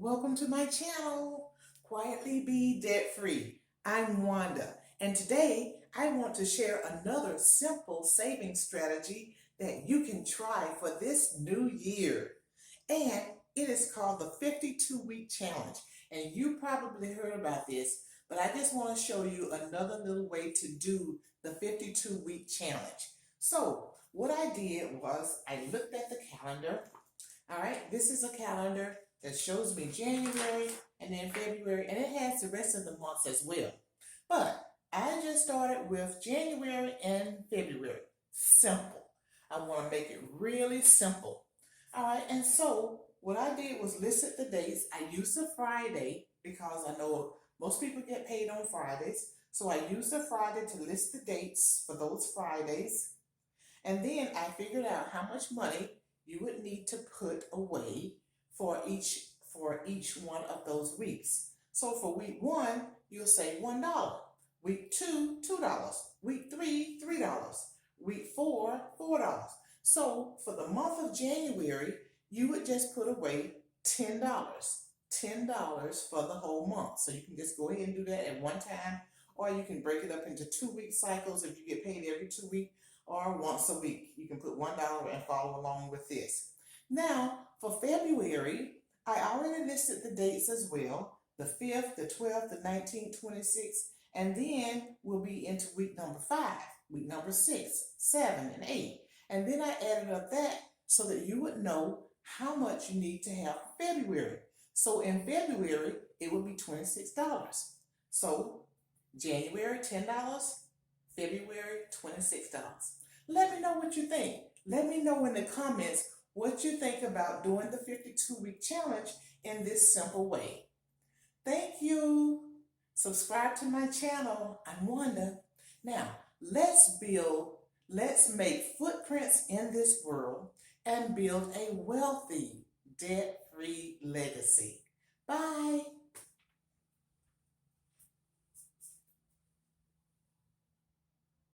Welcome to my channel, Quietly Be Debt Free. I'm Wanda, and today I want to share another simple saving strategy that you can try for this new year. And it is called the 52-week challenge. And you probably heard about this, but I just want to show you another little way to do the 52-week challenge. So, what I did was I looked at the calendar. All right, this is a calendar that shows me January and then February, and it has the rest of the months as well. But I just started with January and February. Simple. I want to make it really simple. All right, and so what I did was listed the dates. I used a Friday because I know most people get paid on Fridays. So I used a Friday to list the dates for those Fridays. And then I figured out how much money you would need to put away for each one of those weeks. So for week 1, you'll say $1. Week 2, $2. Week 3, $3. Week 4, $4. So for the month of January, you would just put away $10. $10 for the whole month. So you can just go ahead and do that at one time, or you can break it up into 2-week cycles if you get paid every 2 weeks, or once a week. You can put $1 and follow along with this. Now, for February, I already listed the dates as well. The 5th, the 12th, the 19th, 26th, and then we'll be into week number 5, week number 6, 7, and 8. And then I added up that so that you would know how much you need to have for February. So in February, it would be $26. So January, $10, February, $26. Let me know what you think. Let me know in the comments what you think about doing the 52-week challenge in this simple way. Thank you. Subscribe to my channel. I'm Wanda. Now, let's make footprints in this world and build a wealthy, debt-free legacy. Bye.